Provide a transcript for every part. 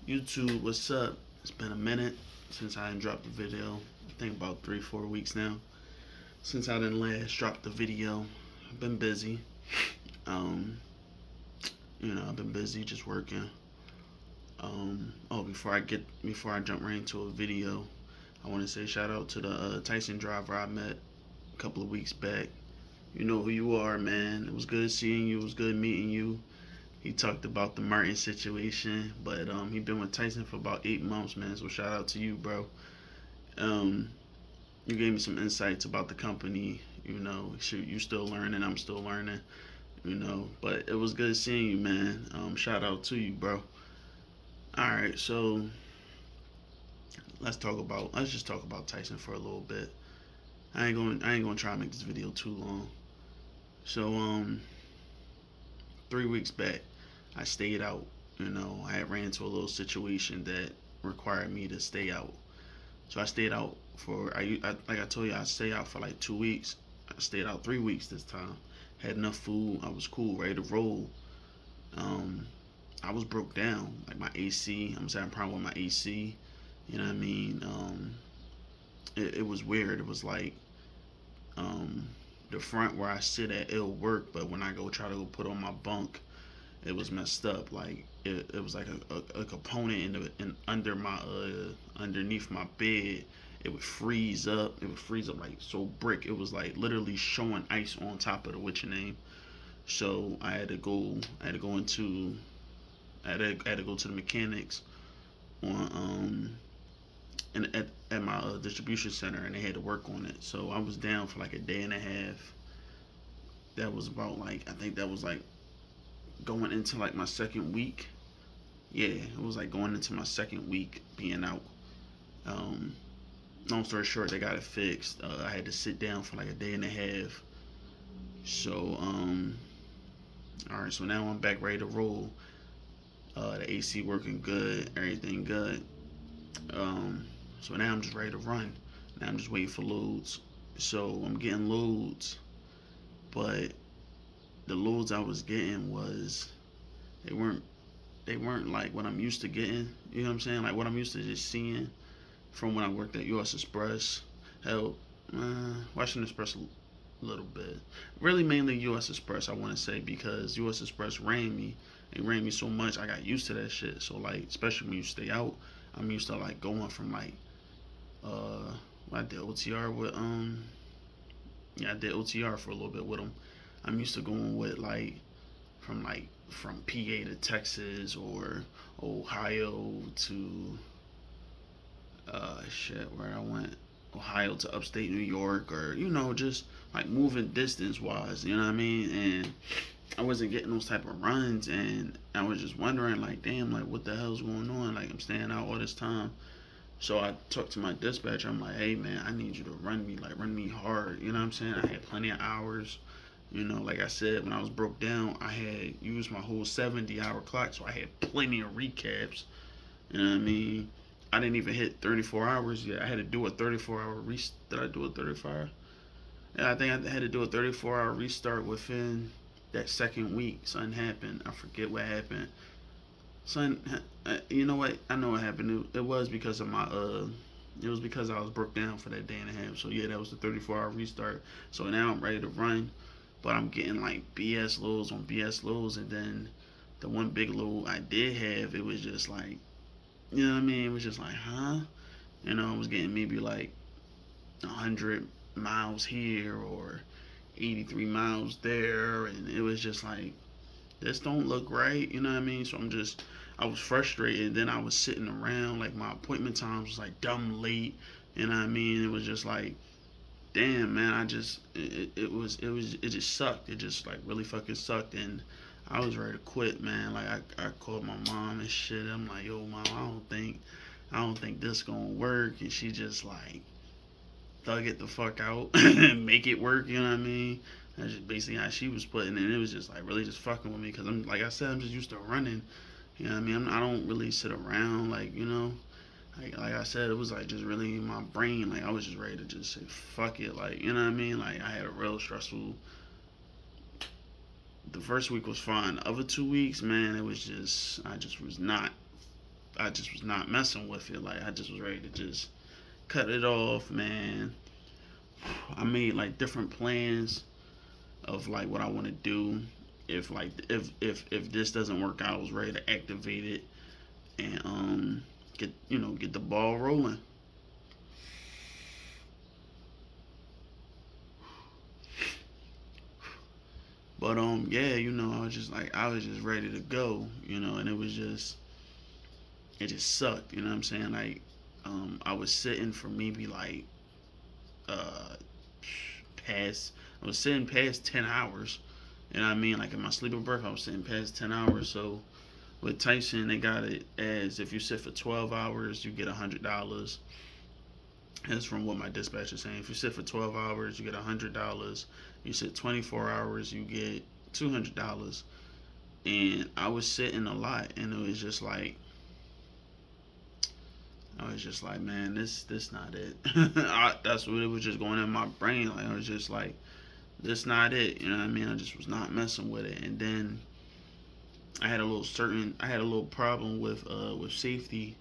YouTube, what's up? It's been a minute since I didn't dropped a video. I think about 3, 4 weeks now. Since I didn't last dropped the video. I've been busy. Um, I've been busy just working. Before I jump right into a video, I want to say shout out to the Tyson driver I met a couple of weeks back. You know who you are, man. It was good seeing you. It was good meeting you. He talked about the Martin situation, but he been with Tyson for about 8 months, man. So shout out to you, bro. Um, you gave me some insights about the company. Shoot, you still learning, I'm still learning. But it was good seeing you, man. Shout out to you, bro. All right, so let's just talk about Tyson for a little bit. I ain't gonna try to make this video too long. So 3 weeks back, I stayed out. I had ran into a little situation that required me to stay out. So I stayed out like I told you, I stayed out for like 2 weeks. I stayed out 3 weeks this time. Had enough food. I was cool, ready to roll. Um, I was broke down. Like my AC, I'm having a problem with my AC. You know what I mean? It was weird. It was like um, the front where I sit at, it'll work, but when I go try to go put on my bunk, it was messed up. Like it was like a component under my underneath my bed. It would freeze up. It would freeze up like so brick. It was like literally showing ice on top of the witch name. So I had to go. I had to go into. I had to go to the mechanics on and at my distribution center, and they had to work on it. So I was down for like a day and a half. That was about like I think that was like going into like my second week. Yeah, it was like going into my second week being out. Um, Long story short, they got it fixed. I had to sit down for like a day and a half. So, all right, so now I'm back ready to roll. The AC working good, everything good. So now I'm just ready to run. Now I'm just waiting for loads. So I'm getting loads, but the loads I was getting they weren't they weren't like what I'm used to getting. You know what I'm saying? Like what I'm used to just seeing from when I worked at U.S. Express. Hell, Washington Express a little bit. Really, mainly U.S. Express. I want to say because U.S. Express ran me. It ran me so much. I got used to that shit. So like, especially when you stay out, I'm used to like going from like uh, I did OTR with yeah, I did OTR for a little bit with them. I'm used to going with from PA to Texas or Ohio to shit where I went Ohio to upstate New York or just like moving distance wise, you know what I mean? And I wasn't getting those type of runs, and I was just wondering like, damn, like what the hell's going on? Like I'm staying out all this time. So I talked to my dispatcher. I'm like, hey man, I need you to run me hard. You know what I'm saying? I had plenty of hours. Like I said, when I was broke down, I had used my whole 70-hour clock, so I had plenty of recaps. You know what I mean? I didn't even hit 34 hours yet. I had to do a 34-hour restart. Did I do a 35? Yeah, I think I had to do a 34-hour restart within that second week. Something happened. I forget what happened. You know what? I know what happened. It was because of it was because I was broke down for that day and a half. So yeah, that was the 34-hour restart. So now I'm ready to run, but I'm getting like BS lows on BS lows, and then the one big low I did have, it was just like, you know what I mean? It was just like, huh? I was getting maybe like 100 miles here or 83 miles there, and it was just like, this don't look right, you know what I mean? So I was frustrated. Then I was sitting around, like my appointment times was like dumb late, you know what I mean? It was just like, damn, man, it just sucked. It just like really fucking sucked, and I was ready to quit, man. Like I called my mom and shit. I'm like, yo, mom, I don't think this gonna work, and she just like thug it the fuck out and make it work. You know what I mean? That's just basically how she was putting it. It was just like really just fucking with me because I'm like I said, I'm just used to running. You know what I mean? I don't really sit around like like I said, it was like just really in my brain. Like I was just ready to just say fuck it. Like you know what I mean? Like I had a real stressful. The first week was fine. The other 2 weeks, man, it was just I just was not. I just was not messing with it. Like I just was ready to just cut it off, man. I made like different plans of like what I want to do. If this doesn't work out, I was ready to activate it and get the ball rolling. But yeah, I was just ready to go, and it just sucked, you know what I'm saying? Like I was sitting for maybe like uh past I was sitting past 10 hours. You know what I mean? Like in my sleeper berth, I was sitting past 10 hours. So with Tyson, they got it as if you sit for 12 hours, you get $100. That's from what my dispatcher is saying. If you sit for 12 hours, you get $100. You sit 24 hours, you get $200. And I was sitting a lot, and it was just like, I was just like, man, this not it. That's what it was just going in my brain. Like I was just like, this not it. You know what I mean? I just was not messing with it. And then I had a little problem with safety.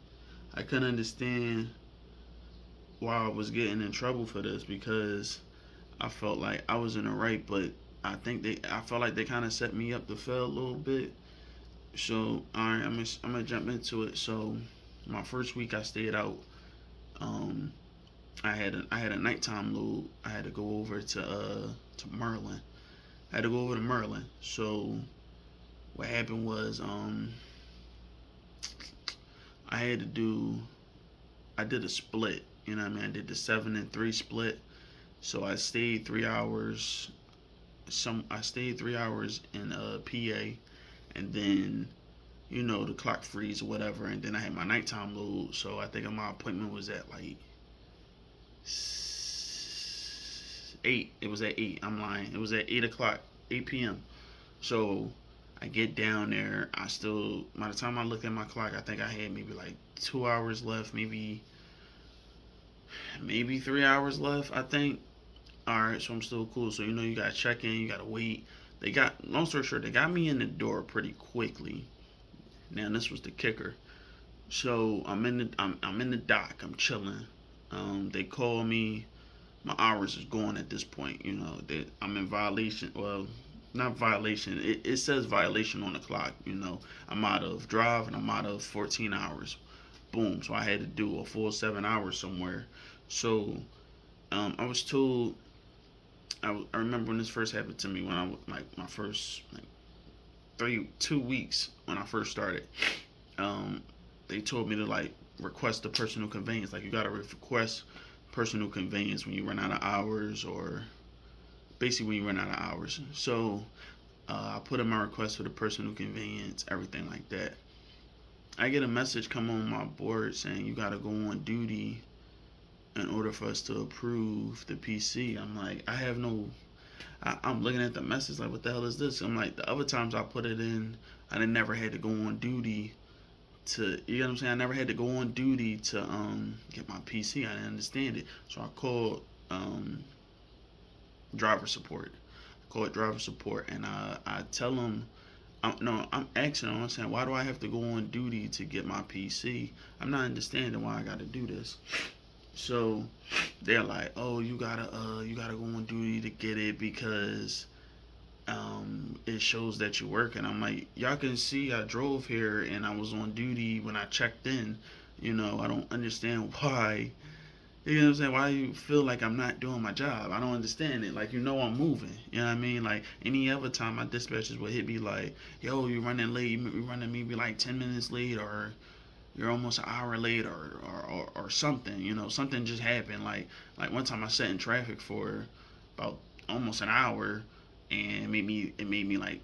I couldn't understand why I was getting in trouble for this because I felt like I was in the right, but I felt like they kind of set me up to fail a little bit. So all right, I'm gonna jump into it. So my first week I stayed out. Um, I had a nighttime load. I had to go over to Maryland. I had to go over to Maryland. So what happened was I had to do I did a split. You know what I mean? I did the 7 and 3 split. So I stayed 3 hours in PA, and then the clock freeze or whatever, and then I had my nighttime load. So I think my appointment was at like 8. It was at 8. I'm lying. It was at 8 o'clock, 8 p.m. So I get down there. By the time I looked at my clock, I think I had maybe like 2 hours left, maybe 3 hours left. I think. All right, so I'm still cool. So you gotta check in, you gotta wait. Long story short, they got me in the door pretty quickly. Now this was the kicker. So I'm in the dock. I'm chilling. They call me. My hours is going at this point. I'm in violation. Well, not violation. It says violation on the clock. I'm out of drive and I'm out of 14 hours. Boom. So I had to do a full 7 hours somewhere. So I was told. I remember when this first happened to me when I like my first like 2 weeks when I first started. Um, they told me to like request a personal conveyance. Like you gotta request personal conveyance when you run out of hours, or basically when you run out of hours. So I put in my request for the personal conveyance, everything like that. I get a message come on my board saying you gotta go on duty in order for us to approve the PC. I'm like, I'm looking at the message like, what the hell is this? I'm like, the other times I put it in, I didn't never had to go on duty you know what I'm saying? I never had to go on duty to get my PC. I didn't understand it. So I called driver support. I called driver support and I tell them, I'm asking them, I'm saying, why do I have to go on duty to get my PC? I'm not understanding why I gotta do this. So they're like, oh, you gotta go on duty to get it because it shows that you're working. I'm like, y'all can see I drove here and I was on duty when I checked in. I don't understand why. You know what I'm saying? Why you feel like I'm not doing my job? I don't understand it. Like, I'm moving. You know what I mean? Like, any other time my dispatchers would hit me like, yo, you're running late. You're running maybe like 10 minutes late, or you're almost an hour late, or something. Something just happened. Like one time I sat in traffic for about almost an hour, and it made me like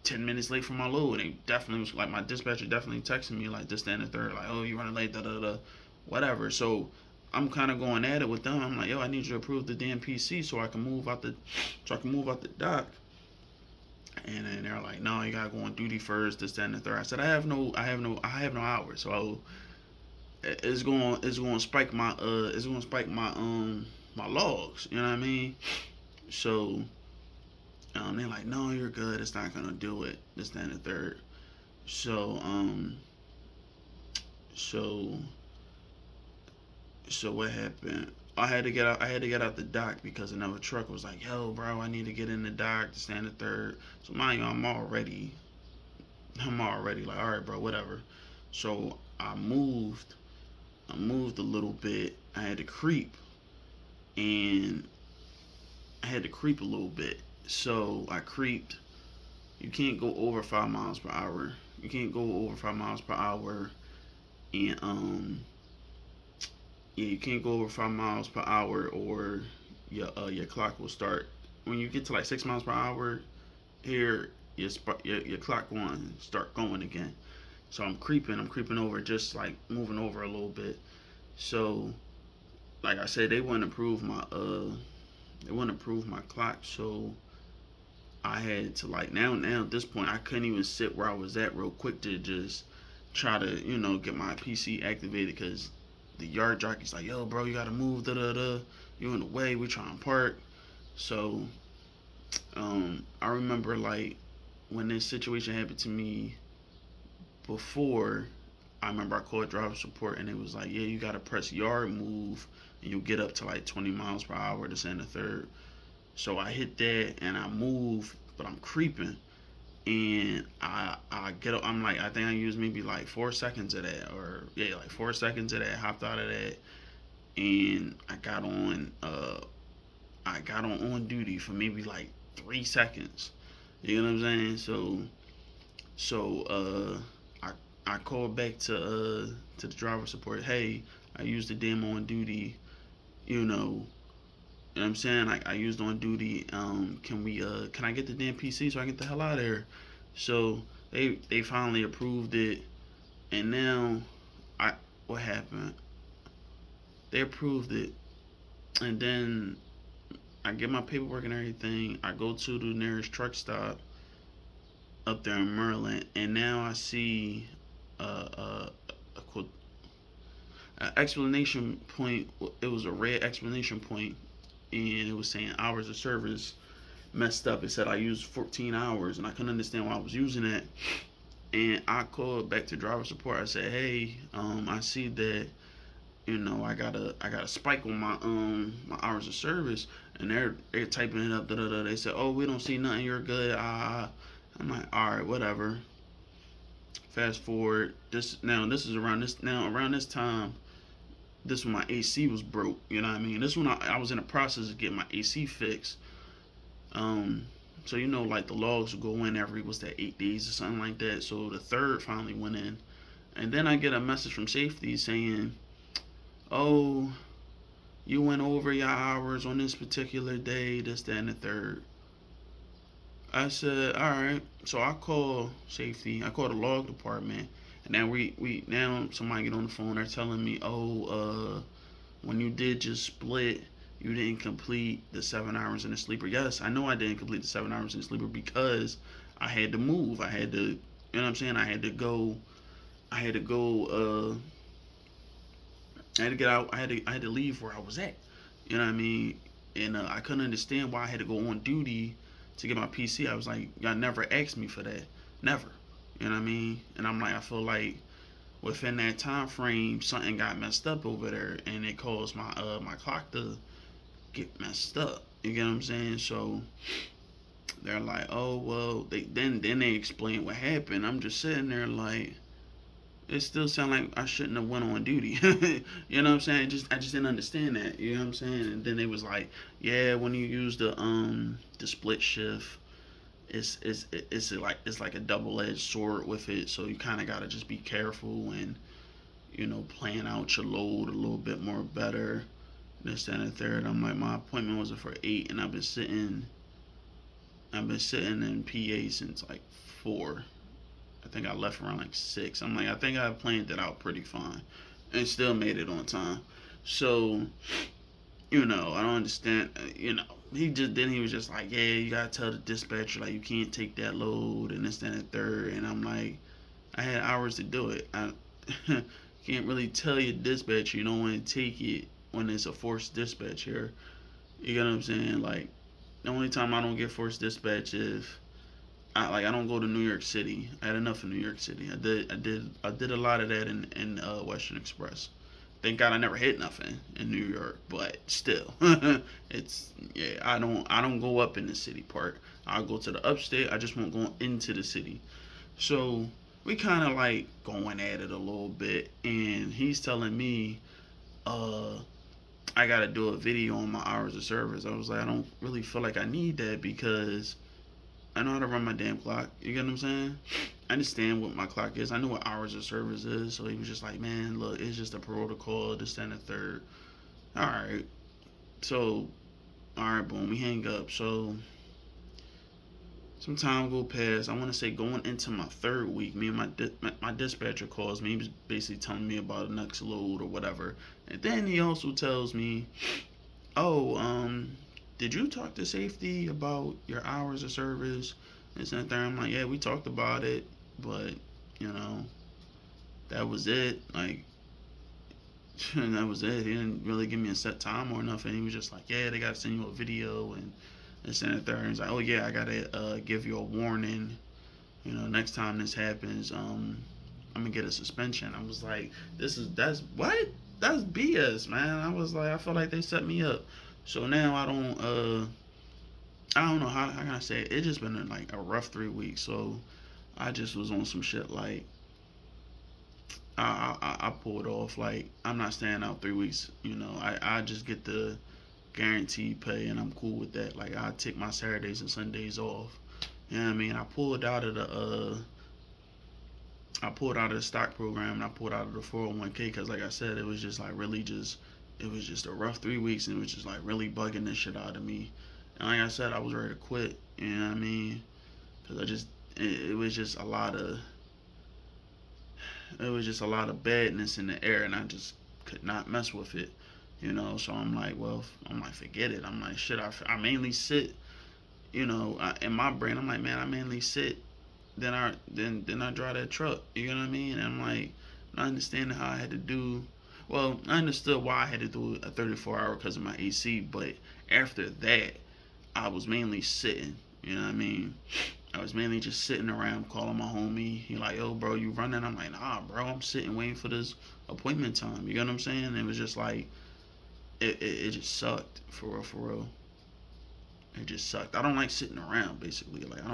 10 minutes late for my load. And it definitely was like my dispatcher definitely texted me like this, that, and the third, like, oh, you running late, da da da, whatever. So I'm kind of going at it with them. I'm like, yo, I need you to approve the damn PC so I can move out the dock. And then they're like, no, you gotta go on duty first, this, that, and the third. I said, I have no hours, so it's going to spike my logs. You know what I mean? So they're like, no, you're good. It's not gonna do it. This, that, and the third. So So what happened? I had to get out. I had to get out the dock because another truck was like, "Yo, bro, I need to get in the dock to stand the third." So mind you, I'm already like, all right, bro, whatever. So I moved a little bit. I had to creep, and I had to creep a little bit. So I creeped. You can't go over 5 miles per hour. You can't go over 5 miles per hour, and yeah, you can't go over 5 miles per hour, or your clock will start. When you get to like 6 miles per hour, here your clock one start going again. So I'm creeping. I'm creeping over, just like moving over a little bit. So like I said, they wouldn't approve my clock. So I had to, like, now at this point I couldn't even sit where I was at real quick to just try to get my PC activated, because the yard jockey's like, yo, bro, you gotta move, da da da. You in the way. We trying to park. So I remember, like, when this situation happened to me before. I remember I called driver support, and it was like, yeah, you gotta press yard move, and you'll get up to like 20 miles per hour to send a third. So I hit that and I move, but I'm creeping, and I get up. I'm like, I think I used maybe like 4 seconds of that, or yeah, like 4 seconds of that. Hopped out of that, and I got on duty for maybe like 3 seconds. You know what I'm saying? So I called back to the driver support. Hey, I used the damn on duty. You know, you know what I'm saying? I used on duty. Can I get the damn PC so I can get the hell out of here? So they finally approved it, and now I what happened? They approved it, and then I get my paperwork and everything. I go to the nearest truck stop up there in Maryland, and now I see a quote explanation point. It was a red explanation point, and it was saying hours of service messed up. It said I used 14 hours, and I couldn't understand why I was using that. And I called back to driver support. I said, hey, I see that I got a spike on my hours of service, and they're typing it up. Da, da, da. They said, oh, we don't see nothing. You're good. I'm like, all right, whatever. Fast forward. This is around this time. This when my AC was broke. You know what I mean? This when I was in the process of getting my AC fixed. Um, so like the logs would go in every, what's that, 8 days or something like that. So the third finally went in, and then I get a message from safety saying, "Oh, you went over your hours on this particular day, this, that, and the third." I said, "All right." So I call safety. I call the log department, and now we now somebody get on the phone. They're telling me, "Oh, when you did just split, you didn't complete the 7 hours in the sleeper." Yes, I know I didn't complete the 7 hours in the sleeper because I had to move. I had to, you know what I'm saying? I had to go. I had to go. I had to get out. I had to leave where I was at. You know what I mean? And I couldn't understand why I had to go on duty to get my PC. I was like, y'all never asked me for that. Never. You know what I mean? And I'm like, I feel like within that time frame, something got messed up over there, and it caused my clock to get messed up. You get what I'm saying? So they're like, oh well. Then they explain what happened. I'm just sitting there like, it still sound like I shouldn't have went on duty. You know what I'm saying? I just didn't understand that. You know what I'm saying? And then they was like, yeah, when you use the split shift, it's like a double edged sword with it. So you kind of gotta just be careful and plan out your load a little bit more better. This, that, and the third. I'm like, my appointment wasn't for 8, and I've been sitting in PA since like 4. I think I left around like 6. I'm like, I think I planned it out pretty fine, and still made it on time. So I don't understand. He was just like, yeah, you gotta tell the dispatcher like you can't take that load and this, that, and the third. And I'm like, I had hours to do it. I can't really tell your dispatcher you don't want to take it when it's a forced dispatch here. You get what I'm saying? Like, the only time I don't get forced dispatch is I don't go to New York City. I had enough of New York City. I did a lot of that in Western Express. Thank God I never hit nothing in New York, but still, it's yeah. I don't go up in the city part. I'll go to the upstate. I just won't go into the city. So we kind of like going at it a little bit, and he's telling me, uh, I gotta do a video on my hours of service. I was like, I don't really feel like I need that because I know how to run my damn clock. You get what I'm saying? I understand what my clock is. I know what hours of service is. So he was just like, man, look, it's just a protocol, this, that, and the third. All right. So, all right, boom, we hang up. So, some time go past. I want to say going into my third week, me and my dispatcher calls me. He was basically telling me about the next load or whatever. And then he also tells me, oh, did you talk to safety about your hours of service? And then there, I'm like, yeah, we talked about it, but you know, that was it. Like, that was it. He didn't really give me a set time or nothing. He was just like, yeah, they gotta send you a video and this and there. And he's like, oh yeah, I gotta give you a warning. You know, next time this happens, I'm gonna get a suspension. I was like, that's what? That's BS, man. I was like, I feel like they set me up. So now I don't know how can I say it. It just been like a rough 3 weeks. So I just was on some shit like I pulled off like I'm not staying out 3 weeks. You know, I just get the guaranteed pay and I'm cool with that. Like I take my Saturdays and Sundays off. You know what I mean? I pulled out of the stock program and I pulled out of the 401k because like I said, it was just like really just it was just a rough 3 weeks and it was just like really bugging this shit out of me. And like I said, I was ready to quit. You know what I mean? Because it was just a lot of badness in the air, and I just could not mess with it. You know, so I'm like, well, I'm like, forget it. I'm like, shit. I mainly sit. You know, in my brain, I'm like, man, I mainly sit. Then I drive that truck. You know what I mean? And I'm like, not understanding how I had to do. Well, I understood why I had to do a 34 hour because of my AC, but after that, I was mainly sitting. You know what I mean? I was mainly just sitting around calling my homie. He like, yo, bro, you running? I'm like, nah, bro, I'm sitting waiting for this appointment time. You get what I'm saying? It was just like, it just sucked for real, for real. It just sucked. I don't like sitting around, basically. Like I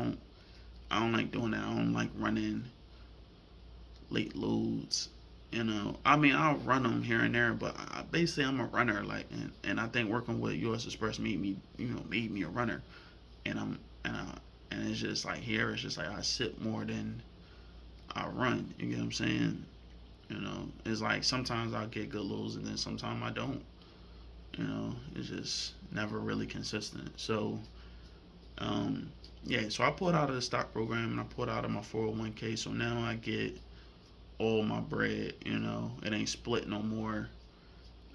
don't like doing that. I don't like running late loads. You know, I mean, I'll run them here and there, but basically I'm a runner. Like, and I think working with U.S. Express made me a runner. And I'm and I and it's just like here, it's just like I sit more than I run. You get what I'm saying? You know, it's like sometimes I'll get good lows and then sometimes I don't. You know, it's just never really consistent. So, yeah, so I pulled out of the stock program and I pulled out of my 401k. So now I get all my bread. You know, it ain't split no more.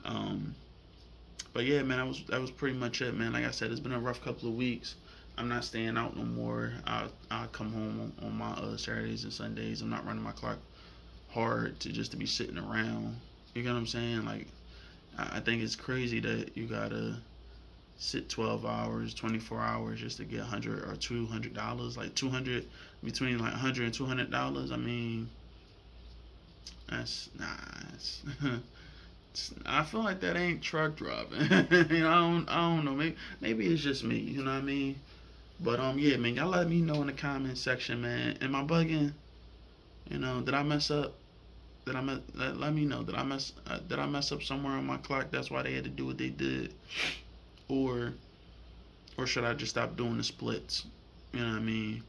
Um, but yeah, man, that was pretty much it, man. Like I said, it's been a rough couple of weeks. I'm not staying out no more. I come home on my Saturdays and Sundays. I'm not running my clock hard to be sitting around. You get what I'm saying? Like I think it's crazy that you gotta sit 12 hours, 24 hours just to get $100 or $200. Like 200 between like 100 and $200. I mean, that's nah. I feel like that ain't truck driving. You know, I don't know. Maybe it's just me. You know what I mean? But yeah, man, y'all let me know in the comment section, man. Am I bugging? You know, did I mess up? Let me know. Did I mess up somewhere on my clock? That's why they had to do what they did, or should I just stop doing the splits? You know what I mean?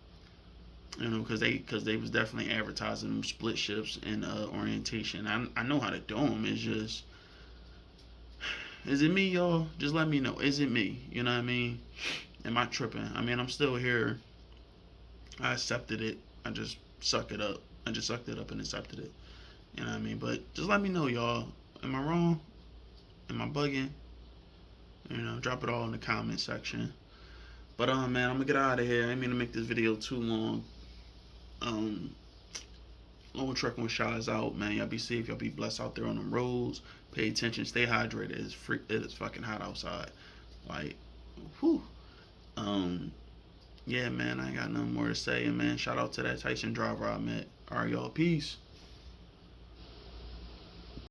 You know, because they was definitely advertising split shifts and orientation. I know how to do them. It's just, is it me, y'all? Just let me know. Is it me? You know what I mean? Am I tripping? I mean, I'm still here. I accepted it. I just suck it up. I just sucked it up and accepted it. You know what I mean? But just let me know, y'all. Am I wrong? Am I bugging? You know, drop it all in the comment section. But man, I'm gonna get out of here. I didn't mean to make this video too long. Um, Long trucking with Shy is out, man. Y'all be safe. Y'all be blessed out there on the roads. Pay attention. Stay hydrated. It is fucking hot outside. Like, whew. Um, Yeah, man, I ain't got nothing more to say. And man, shout out to that Tyson driver I met. All right, y'all, peace.